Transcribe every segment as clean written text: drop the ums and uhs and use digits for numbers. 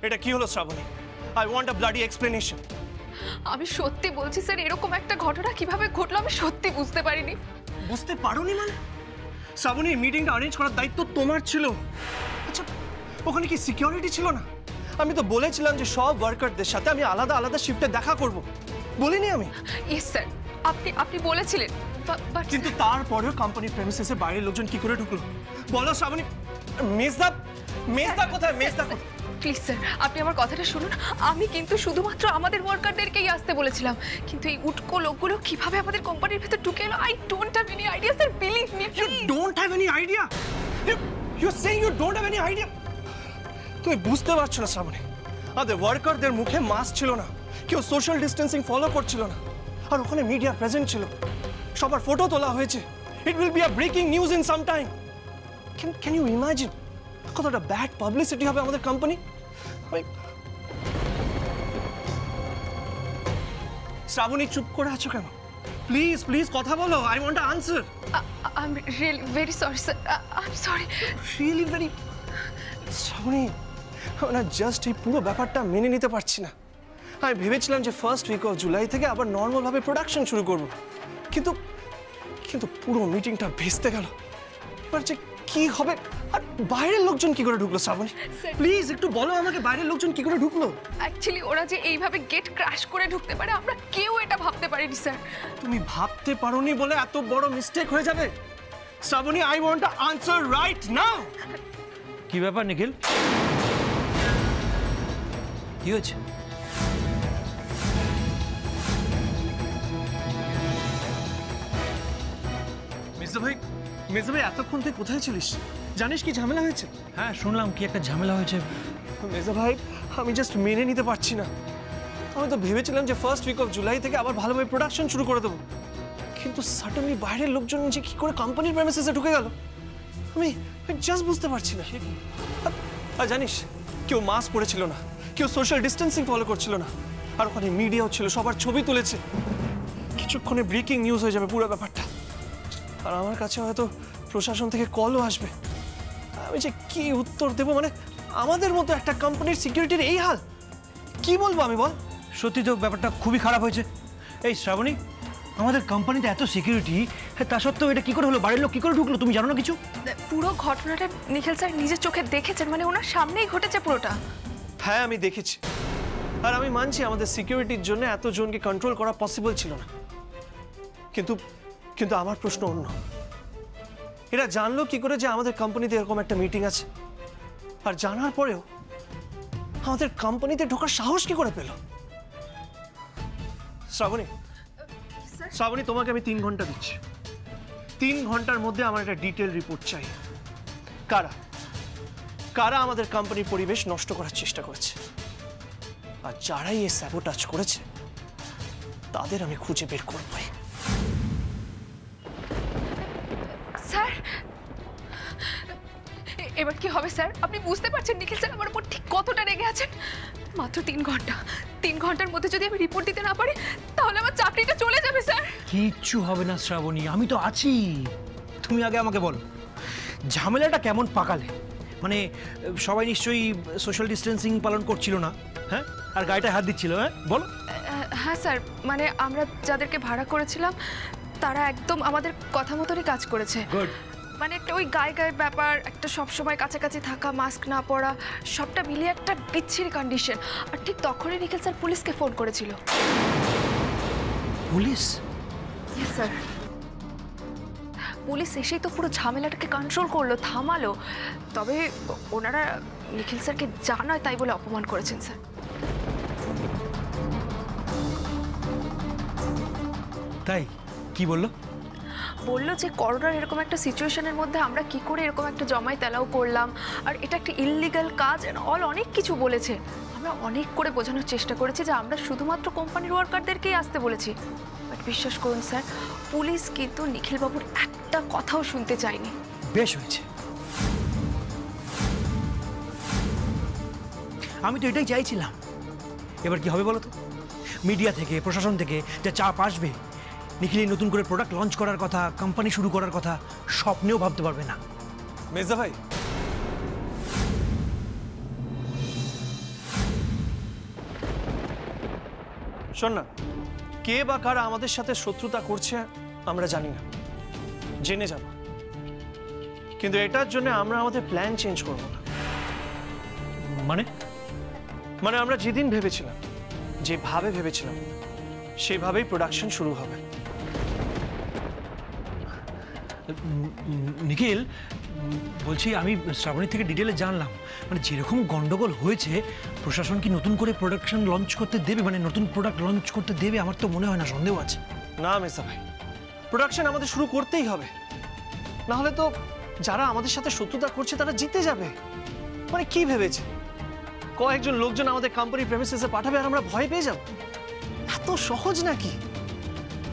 এটা কি হলো Shrabani? I want a bloody explanation. আমি সত্যি বলছি স্যার, এরকম একটা ঘটনা কিভাবে ঘটলো আমি সত্যি বুঝতে পারিনি। বুঝতে পারোনি মানে? শ্রাবণী, মিটিংটা অ্যারেঞ্জ করার দায়িত্ব তোমার ছিল। আচ্ছা, ওখানে কি সিকিউরিটি ছিল না? আমি তো বলেছিলাম যে সব ওয়ার্কারদের সাথে আমি আলাদা আলাদা শিফটে দেখা করব, বলিনি আমি? ইয়েস স্যার, আপনি বলেছিলেন, কিন্তু তারপরেও কোম্পানির প্রেমিসেসে বাইরের লোকজন কি করে ঢুকলো বলো শ্রাবণী? মেজদা কোথায়? মেজদা কোথায়? প্লিজ স্যার, আপনি আমার কথাটা শুনুন। আমি কিন্তু শুধুমাত্র আমাদের ওয়ার্কারদেরকেই আসতে বলেছিলাম, কিন্তু এই উটকো লোকগুলো কিভাবে আমাদের কোম্পানির ভেতর ঢুকে এলো, I don't have any idea sir, believe me. You don't have any idea? You are saying you don't have any idea? তুমি বুঝতে পারছো না শ্রাবণী, আমাদের ওয়ার্কারদের মুখে মাস্ক ছিল না, কেউ সোশ্যাল ডিস্টেন্সিং ফলো করছিল না, আর ওখানে মিডিয়া প্রেজেন্ট ছিল, সবার ফটো তোলা হয়েছে। It will be a breaking news in some time. Can you imagine কতটা ব্যাড পাবলিসিটি হবে আমাদের কোম্পানি? শ্রাবণী, চুপ করে আছো কেন? প্লিজ প্লিজ কথা বলো, I want an answer. I am really very sorry sir, I am sorry, really very. Shrabani, না জাস্ট এই পুরো ব্যাপারটা মেনে নিতে পারছি না। আমি ভেবেছিলাম যে ফার্স্ট উইক অফ জুলাই থেকে আবার নর্মালভাবে প্রোডাকশন শুরু করব, কিন্তু কিন্তু পুরো মিটিংটা ভেস্তে গেল। এবার যে কি হবে? আর বাইরের লোকজন কি করে ঢুকলো শ্রাবণী? প্লিজ একটু বলো আমাকে, বাইরের লোকজন কি করে ঢুকলো? অ্যাকচুয়ালি ওরা যে এইভাবে গেট ক্র্যাশ করে ঢুকতে পারে আমরা কেউ এটা ভাবতে পারিনি স্যার। তুমি ভাবতে পারোনি বলে এত বড় মিস্টেক হয়ে যাবে? Shrabani, I want to answer right now. কি ব্যাপার নিখিল, কি হয়েছে? মেজা ভাই, এতক্ষণ তুই কোথায় ছিলিস? জানিস কি ঝামেলা হয়েছে? হ্যাঁ শুনলাম, কি একটা ঝামেলা হয়েছে। মেজা ভাই, আমি জাস্ট মেনে নিতে পারছি না। আমি তো ভেবেছিলাম যে ফার্স্ট উইক অফ জুলাই থেকে আবার ভালোভাবে প্রোডাকশন শুরু করে দেবো, কিন্তু সাডেনলি বাইরের লোকজন যে কি করে কোম্পানির প্রেমিসেসে ঢুকে গেল আমি জাস্ট বুঝতে পারছি না। আর জানিস, কেউ মাস্ক পরেছিল না, কেউ সোশ্যাল ডিস্টেন্সিং ফলো করছিল না, আর ওখানে মিডিয়াও ছিল, সবার ছবি তুলেছে। কিছুক্ষণে ব্রেকিং নিউজ হয়ে যাবে পুরো ব্যাপারটা, আর আমার কাছে হয়তো প্রশাসন থেকে কলও আসবে। আমি যে কি উত্তর দেবো? মানে আমাদের মতো একটা কোম্পানির সিকিউরিটির এই হাল, কি বলবো আমি বল? সত্যি তো ব্যাপারটা খুবই খারাপ হয়েছে। এই শ্রাবণী, আমাদের কোম্পানিতে এত সিকিউরিটি, তা সত্ত্বেও এটা কি করে হলো? বাড়ির লোক কি করে ঢুকলো? তুমি জানো না কিছু? পুরো ঘটনাটা নিখিল স্যার নিজের চোখে দেখেছেন, মানে ওনার সামনেই ঘটেছে পুরোটা। হ্যাঁ, আমি দেখেছি, আর আমি মানছি আমাদের সিকিউরিটির জন্য এতজনকে কন্ট্রোল করা পসিবল ছিল না, কিন্তু কিন্তু আমার প্রশ্ন অন্য। এরা জানলো কি করে যে আমাদের কোম্পানিতে এরকম একটা মিটিং আছে? আর জানার পরেও আমাদের কোম্পানিতে ঢোকার সাহস কি করে পেল? শ্রাবণী, তোমাকে আমি 3 ঘন্টা দিচ্ছি। 3 ঘন্টার মধ্যে আমার একটা ডিটেল রিপোর্ট চাই। কারা কারা আমাদের কোম্পানির পরিবেশ নষ্ট করার চেষ্টা করেছে, আর যারাই এই স্যাবোটাজ করেছে তাদের আমি খুঁজে বের করবই। স্যার, এবার কি হবে স্যার? আপনি বুঝতে পারছেন নিখিল স্যার আমার উপর ঠিক কতটা রেগে আছেন? মাত্র 3 ঘন্টা, 3 ঘন্টার মধ্যে যদি আমি রিপোর্ট দিতে না পারি তাহলে আমার চাকরিটা চলে যাবে স্যার। কিচ্ছু হবে না শ্রাবণী, আমি তো আছি। তুমি আগে আমাকে বলো, ঝামেলাটা কেমন পাকালে? মানে সবাই নিশ্চয়ই সোশ্যাল ডিস্টেন্সিং পালন করছিল না, হ্যাঁ? আর গাড়িটা হাত দিচ্ছিল, হ্যাঁ বলো। হ্যাঁ স্যার, মানে আমরা যাদেরকে ভাড়া করেছিলাম তারা একদম আমাদের কথা মতনই কাজ করেছে। গুড। মানে একটা ওই গায়ে গায়ে ব্যাপার, একটা সবসময় কাছাকাছি থাকা, মাস্ক না পরা, সবটা মিলিয়ে একটা বিচ্ছিরি কন্ডিশন। আর ঠিক তখনই নিখিল স্যার পুলিশকে ফোন করেছিল। পুলিশ? ইয়েস স্যার, পুলিশ এসেই তো পুরো ঝামেলাটাকে কন্ট্রোল করলো, থামালো। তবে ওনারা নিখিল স্যারকে জানায় তাই বলে অপমান করেছেন স্যার। তাই? কি বললো? বললো যে করোনার এরকম একটা সিচুয়েশনের মধ্যে আমরা কি করে এরকম একটা জমায় তেলাও করলাম, আর এটা একটা ইললিগাল কাজ, অনেক কিছু বলেছে। আমরা অনেক করে বোঝানোর চেষ্টা করেছি যে আমরা শুধুমাত্র কোম্পানির ওয়ার্কারদেরকেই আসতে বলেছি, বাট বিশ্বাস করুন স্যার, পুলিশ কিন্তু নিখিলবাবুর একটা কথাও শুনতে চায়নি। বেশ হয়েছে, আমি তো এটাই চাইছিলাম। এবার কি হবে বলো তো? মিডিয়া থেকে, প্রশাসন থেকে যা চাপ আসবে, নিখিল নতুন করে প্রোডাক্ট লঞ্চ করার কথা, কোম্পানি শুরু করার কথা স্বপ্নেও ভাবতে পারবে না। মেজদা ভাই, শোন না, কে বা কারা আমাদের সাথে শত্রুতা করছে আমরা জানি না, জেনে যাব, কিন্তু এটার জন্য আমরা আমাদের প্ল্যান চেঞ্জ করব না। মানে মানে আমরা যেদিন ভেবেছিলাম, যেভাবে ভেবেছিলাম, সেভাবেই প্রোডাকশন শুরু হবে। নিখিল, বলছি আমি শ্রাবণীর থেকে ডিটেলে জানলাম, মানে যেরকম গন্ডগোল হয়েছে, প্রশাসন কি নতুন করে প্রোডাকশন লঞ্চ করতে দেবে, মানে নতুন প্রোডাক্ট লঞ্চ করতে দেবে? আমার তো মনে হয় না, সন্দেহ আছে। না মেসা ভাই, প্রোডাকশন আমাদের শুরু করতেই হবে, না হলে তো যারা আমাদের সাথে শত্রুতা করছে তারা জিতে যাবে। মানে কি ভেবেছে কয়েকজন লোকজন আমাদের কোম্পানির প্রেমিসেসে পাঠাবে আর আমরা ভয় পেয়ে যাব? এত সহজ নাকি?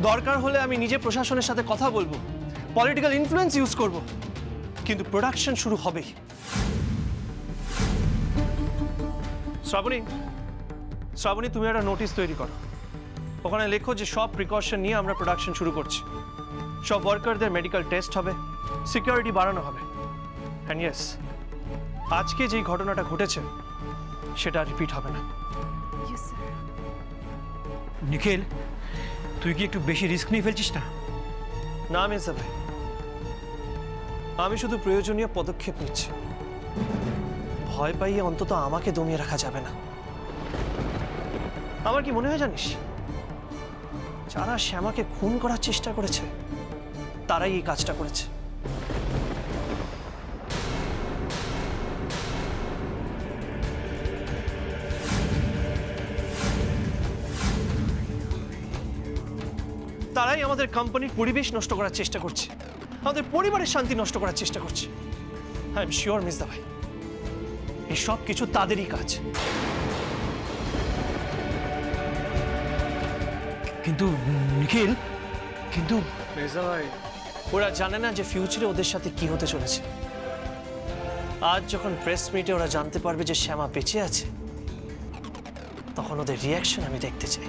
দরকার হলে আমি নিজে প্রশাসনের সাথে কথা বলবো, পলিটিক্যাল ইনফ্লুয়েন্স ইউজ করব, কিন্তু প্রোডাকশন শুরু হবেই। শ্রাবণী, শ্রাবণী, তুমি একটা নোটিশ তৈরি করো, ওখানে লেখো যে সব প্রিকশন নিয়ে আমরা প্রোডাকশন শুরু করছি, সব ওয়ার্কারদের মেডিকেল টেস্ট হবে, সিকিউরিটি বাড়ানো হবে। অ্যান্ড ইয়েস, আজকে যেই ঘটনাটা ঘটেছে সেটা রিপিট হবে না। নিখিল, তুই কি একটু বেশি রিস্ক নিয়ে ফেলছিস না? না মেসা ভাই, আমি শুধু প্রয়োজনীয় পদক্ষেপ নিচ্ছি। ভয় পাইয়ে অন্তত আমাকে দমিয়ে রাখা যাবে না। আমার কি মনে হয় জানিস, যারা শ্যামাকে খুন করার চেষ্টা করেছে তারাই এই কাজটা করেছে। তারাই আমাদের কোম্পানির পরিবেশ নষ্ট করার চেষ্টা করছে, আমাদের পরিবারের শান্তি নষ্ট করার চেষ্টা করছে। আই এম শিওর মিসদা ভাই, এই সব কিছু তাদেরই কাজ। কিন্তু নিখিল, কিন্তু মিসদা ভাই, ওরা জানে না যে ফিউচারে ওদের সাথে কি হতে চলেছে। আজ যখন প্রেস মিটে ওরা জানতে পারবে যে শ্যামা বেঁচে আছে, তখন ওদের রিয়াকশন আমি দেখতে চাই।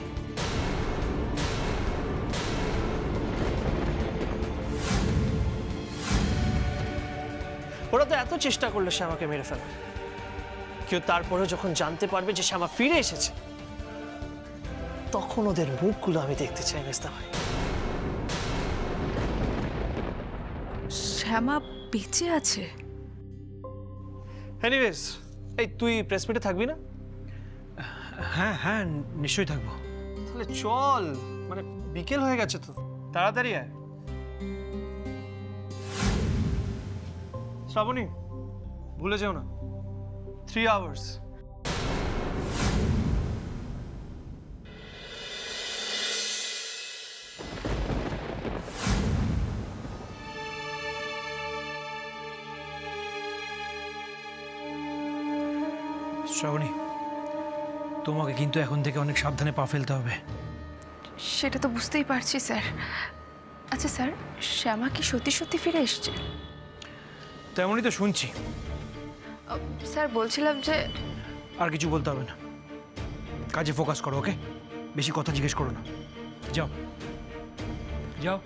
ওরা তো এত চেষ্টা করলো শ্যামাকে মেরে ফেলার, কেউ তারপরেও যখন জানতে পারবে যে শ্যামা ফিরে এসেছে, তখন ওদের মুখগুলো আমি দেখতে চাই মেস্তা ভাই। শ্যামা বেঁচে আছে? এনিওয়েজ, এই তুই প্রেস মিটে থাকবি না? হ্যাঁ হ্যাঁ, নিশ্চয়ই থাকবো। তাহলে চল, মানে বিকেল হয়ে গেছে তো, তাড়াতাড়ি আয়। শ্রাবণী, ভুলে যেও না, 3 hours। শ্রাবণী, তোমাকে কিন্তু এখন থেকে অনেক সাবধানে পা ফেলতে হবে। সেটা তো বুঝতেই পারছি স্যার। আচ্ছা স্যার, শ্যামা কি সত্যি সত্যি ফিরে এসছে? তেমনই তো শুনছি। স্যার বলছিলাম যে, আর কিছু বলতে হবে না, কাজে ফোকাস করো, ওকে? বেশি কথা জিজ্ঞেস করো না, যাও যাও।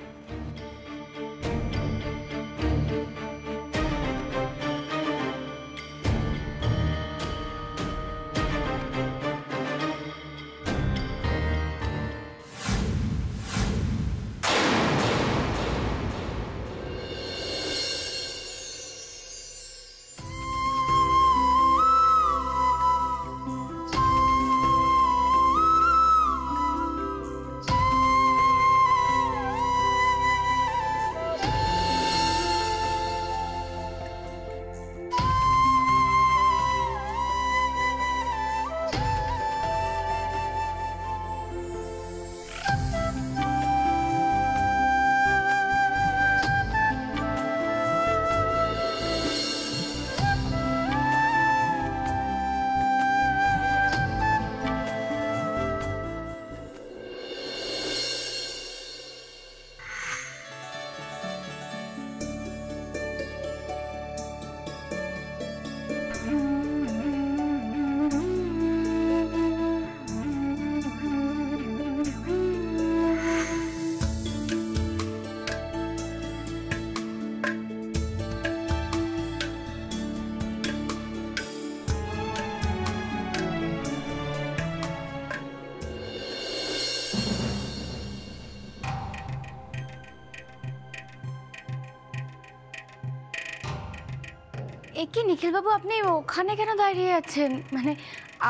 কি নিখিলবাবু, আপনি ওখানে কেন দাঁড়িয়ে আছেন? মানে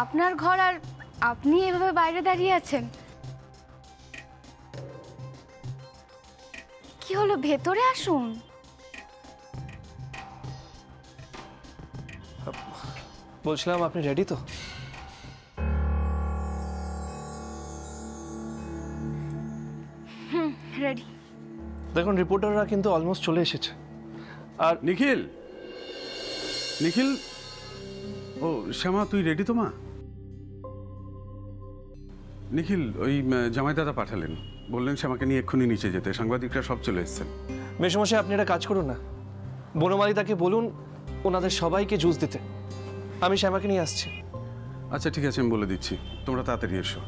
আপনার ঘর আর আপনি এভাবে বাইরে দাঁড়িয়ে আছেন? কি হলো, ভেতরে আসুন। বলছিলাম আপনি রেডি তো? রেডি। দেখুন রিপোর্টাররা কিন্তু অলমোস্ট চলে এসেছে। আর নিখিল, নিখিল, ও শ্যামা তুই রেডি তো মা? নিখিল, ওই জামাই দাদা পাঠালেন, বললেন শ্যামাকে নিয়ে এক্ষুনি নিচে যেতে, সাংবাদিকরা সব চলে এসেছেন। মেশমশাই আপনি একটা কাজ করুন না, বনমালী তাকে বলুন ওনাদের সবাইকে জুস দিতে, আমি শ্যামাকে নিয়ে আসছি। আচ্ছা ঠিক আছে, আমি বলে দিচ্ছি, তোমরা তাড়াতাড়ি এসো।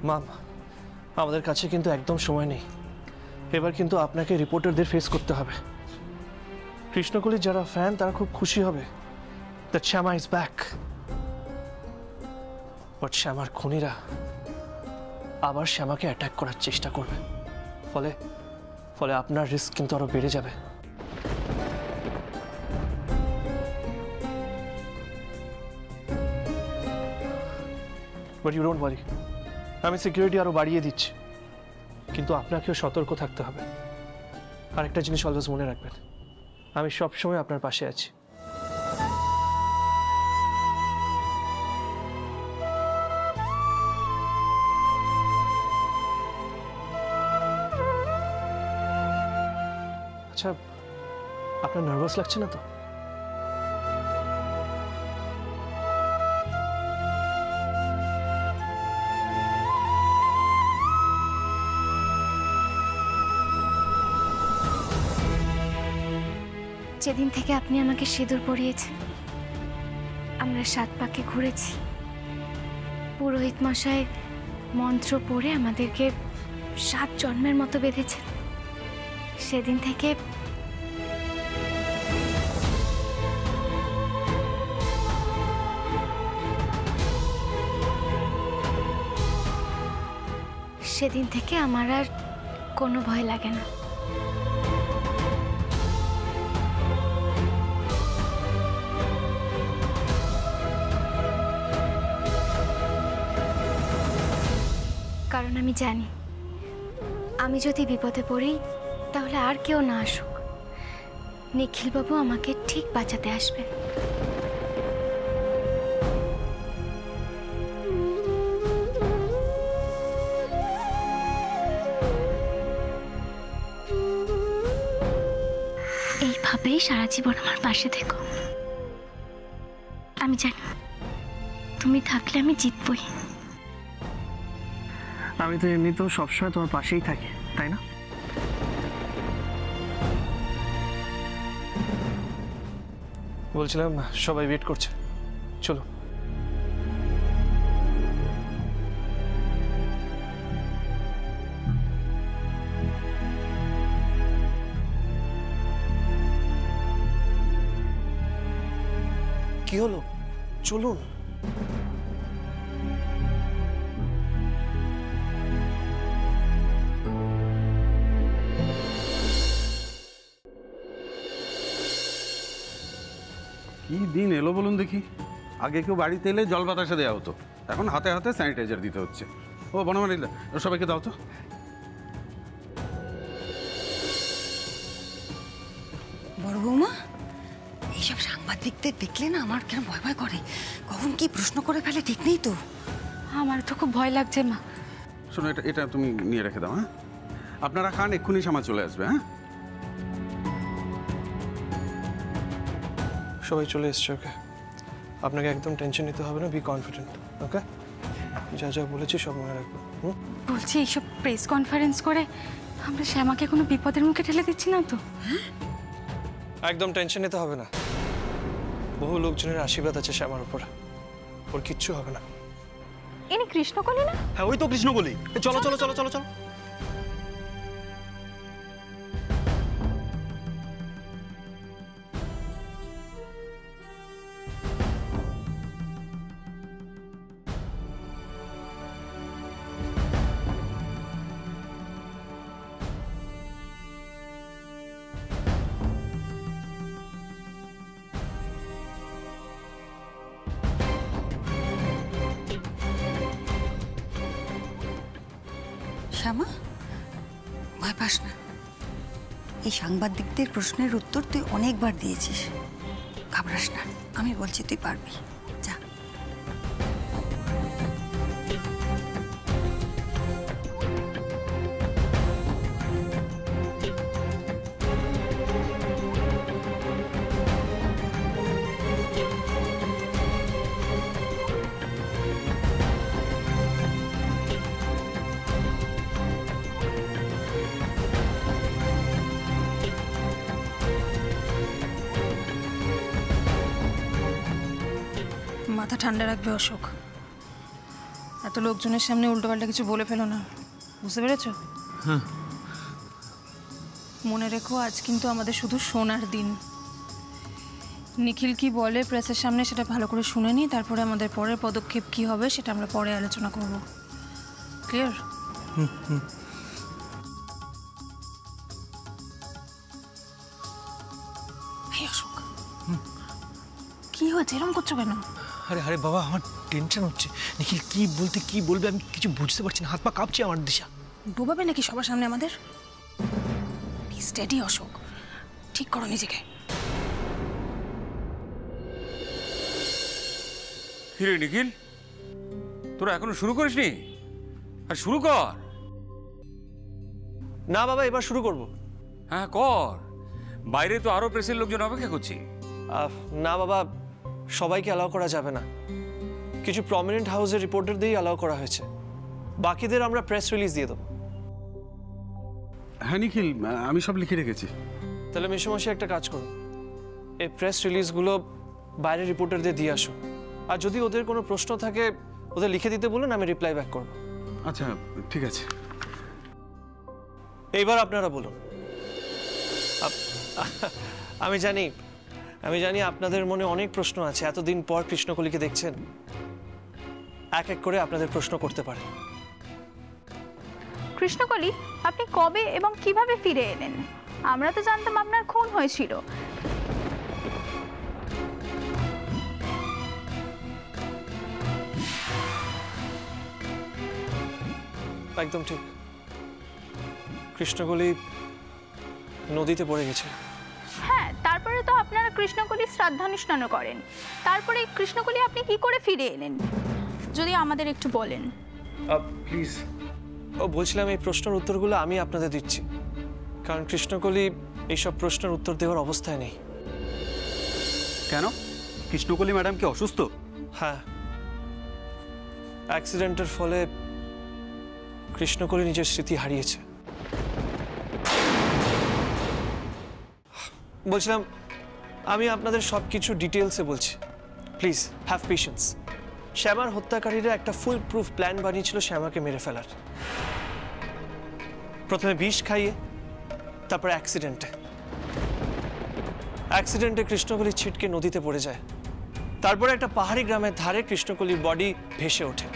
মাম, আমাদের কাছে কিন্তু একদম সময় নেই, এবার কিন্তু আপনাকে রিপোর্টারদের ফেস করতে হবে। কৃষ্ণকলির যারা ফ্যান তারা খুব খুশি হবে that Shyama is back, but শ্যামার খুনিরা আবার শ্যামাকে অ্যাটাক করার চেষ্টা করবে, ফলে ফলে আপনার রিস্ক কিন্তু আরো বেড়ে যাবে। বাট ইউ ডোন্ট ওয়ারি, আমি সিকিউরিটি আরো বাড়িয়ে দিচ্ছি, কিন্তু আপনাকেও সতর্ক থাকতে হবে। আরেকটা জিনিস অলওয়েজ মনে রাখবেন, আমি সবসময় আপনার পাশে আছি। আচ্ছা, আপনার নার্ভাস লাগছে না তো? যেদিন থেকে আপনি আমাকে সিঁদুর পরিয়েছেন, আমরা 7 পাকে ঘুরেছি। পুরোহিত মশাই মন্ত্র পড়ে আমাদেরকে 7 জন্মের মতো বেঁধেছেন। সেদিন থেকে আমার আর কোনো ভয় লাগে না। কারণ আমি জানি, আমি যদি বিপদে পড়ি তাহলে আর কেউ না আসুক, নিখিলবাবু আমাকে ঠিক বাঁচাতে আসবেন। এইভাবেই সারা জীবন আমার পাশে থেকো। আমি জানি তুমি থাকলে আমি জিতবই। আমি তো এমনিতেও সবসময় তোমার পাশেই থাকি, তাই না? বলছিলাম সবাই ওয়েট করছে, চলো। কি হলো, চলুন। কি দিন এলো বলুন দেখি, আগে কেউ বাড়িতে এলে জল বাতাসা দেওয়া হতো, এখন হাতে হাতে স্যানিটাইজার দিতে হচ্ছে। ও বনমালীদা, সবাইকে দাও তো। বড় বৌমা, এইসব সাংবাদিকদের দেখলে না আমার কেন ভয় ভয় করে, কখন কি প্রশ্ন করে ফেলে ঠিক নেই তো। আমার তো খুব ভয় লাগছে মা। শোনো, এটা এটা তুমি নিয়ে রেখে দাও। হ্যাঁ, আপনারা খান, এক্ষুনি শ্যামা চলে আসবে। হ্যাঁ, সবাই চলে এসছে, ওকে? আপনাকে একদম টেনশন নিতে হবে না, বি কনফিডেন্ট, ওকে? যা যা বলেছি সব মনে রাখবেন। বলছি, এইসব প্রেস কনফারেন্স করে আমরা শ্যামাকে কোনো বিপদের মুখে ঠেলে দিচ্ছি না তো? একদম টেনশন নিতে হবে না, বহু লোকজনের আশীর্বাদ আছে শ্যামার উপর, ওর কিচ্ছু হবে না। ইনি কৃষ্ণকলি না? হ্যাঁ, ওই তো কৃষ্ণকলি। চলো চলো চলো চলো চলো। শ্যামা, ভয় পাস না। এই সাংবাদিকদের প্রশ্নের উত্তর তুই অনেকবার দিয়েছিস, ঘাবড়াস না। আমি বলছি তুই পারবি, যা। মাথা ঠান্ডা রাখবে অশোক, এত লোকজনের সামনে উল্টোপাল্টা কিছু বলে ফেলো না, বুঝতে পেরেছো? মনে রেখো, আজ কিন্তু আমাদের শুধু শোনার দিন। নিখিল কি বলে প্রেসের সামনে সেটা ভালো করে শুনে নিই, তারপরে আমাদের পরের পদক্ষেপ কি হবে সেটা আমরা পরে আলোচনা করব। ক্লিয়ার? অশোক, কি হয়েছে? এরকম করছো কেন? আরে আরে বাবা, আমার টেনশন হচ্ছে। নিখিল কি বলতে কি বলবে আমি কিছু বুঝতে পারছি না, হাত পা কাঁপছে আমার। দিশা ডুবাবে নাকি সবার সামনে আমাদের? স্টেডি অশোক, ঠিক করো নিজেকে। কিরে নিখিল, তোরা এখনো শুরু করিসনি? আর শুরু কর। না বাবা, এবার শুরু করব। হ্যাঁ কর, বাইরে তো আরো প্রেসের লোকজন অপেক্ষা করছি। না বাবা, সবাইকে অ্যালাউ করা যাবে না। কিছু প্রমিনেন্ট হাউসের রিপোর্টার দিয়েই অ্যালাউ করা হয়েছে, বাকিদের আমরা প্রেস রিলিজ দিয়ে দেবো। হ্যাঁ নিখিল, আমি সব লিখে রেখেছি। তাহলে মেশোমশাই একটা কাজ করুন, এই প্রেস রিলিজগুলো বাইরের রিপোর্টারদের দিয়ে আসুন। আর যদি ওদের কোনো প্রশ্ন থাকে ওদের লিখে দিতে বলুন, আমি রিপ্লাই ব্যাক করব। আচ্ছা ঠিক আছে। এইবার আপনারা বলুন। আমি জানি আপনাদের মনে অনেক প্রশ্ন আছে। এতদিন পর কৃষ্ণকলিকে দেখছেন, এক এক করে আপনাদের প্রশ্ন করতে পারেন। কৃষ্ণকলি, আপনি কবে এবং কিভাবে ফিরে এলেন? আমরা তো জানতাম আপনার খুন হয়েছিল। একদম ঠিক, কৃষ্ণকলি নদীতে পড়ে গেছে। হ্যাঁ, তারপরে তো আপনারা কৃষ্ণকলির শ্রাদ্ধানুষ্ঠানও করেন। তারপরে কৃষ্ণকলি আপনি কি করে ফিরে এলেন, যদি আমাদের একটু বলেন। প্লিজ। বলছিলাম এই প্রশ্নের উত্তরগুলো আমি আপনাদের দিচ্ছি, কারণ কৃষ্ণকলি এইসব প্রশ্নের উত্তর দেওয়ার অবস্থায় নেই। কেন? কৃষ্ণকলি ম্যাডাম কি অসুস্থ? হ্যাঁ, অ্যাক্সিডেন্টের ফলে কৃষ্ণকলি নিজের স্মৃতি হারিয়েছে। বলছিলাম আমি আপনাদের সব কিছু ডিটেলসে বলছি, প্লিজ হ্যাভ পেশেন্স। শ্যামার হত্যাকারীরা একটা ফুল প্রুফ প্ল্যান বানিয়েছিল শ্যামাকে মেরে ফেলার। প্রথমে বিষ খাইয়ে, তারপর অ্যাক্সিডেন্টে কৃষ্ণকলি ছিটকে নদীতে পড়ে যায়। তারপরে একটা পাহাড়ি গ্রামের ধারে কৃষ্ণকলির বডি ভেসে ওঠে।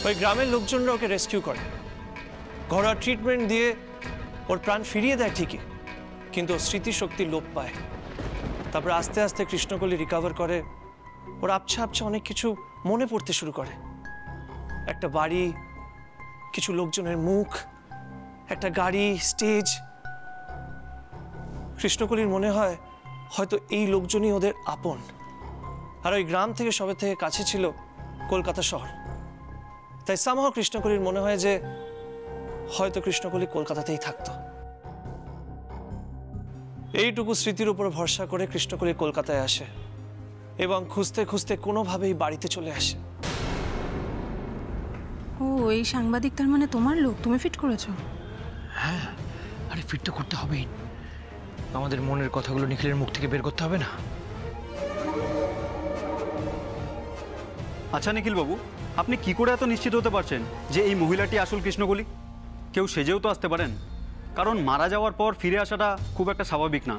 ওই গ্রামের লোকজনরা ওকে রেস্কিউ করে, ঘরোয়া ট্রিটমেন্ট দিয়ে ওর প্রাণ ফিরিয়ে দেয় ঠিকই, কিন্তু ওর স্মৃতিশক্তি লোপ পায়। তারপর আস্তে আস্তে কৃষ্ণকলি রিকভার করে, ওর আবছা আবছা অনেক কিছু মনে পড়তে শুরু করে। একটা বাড়ি, কিছু লোকজনের মুখ, একটা গাড়ি, স্টেজ। কৃষ্ণকলির মনে হয় হয়তো এই লোকজনই ওদের আপন। আর ওই গ্রাম থেকে সবার থেকে কাছে ছিল কলকাতা শহর। তাই সামহাও কৃষ্ণকলির মনে হয় যে হয়তো কৃষ্ণকলি কলকাতাতেই থাকতো। এইটুকু স্মৃতির উপর ভরসা করে কৃষ্ণকলি কলকাতায় আসে এবং খুঁজতে খুঁজতে কোনোভাবেই বাড়িতে চলে আসে। ও, এই সাংবাদিক তার মানে তোমার লোক, তুমি ফিট করেছো? হ্যাঁ, আরে ফিট তো করতে হবেই। আমাদের মনের কথাগুলো নিখিলের মুখ থেকে বের করতে হবে না? আচ্ছা নিখিল বাবু, আপনি কি করে এত নিশ্চিত হতে পারছেন যে এই মহিলাটি আসল কৃষ্ণকলি? কেউ সেজেও তো আসতে পারেন, কারণ মারা যাওয়ার পর ফিরে আসাটা খুব একটা স্বাভাবিক না।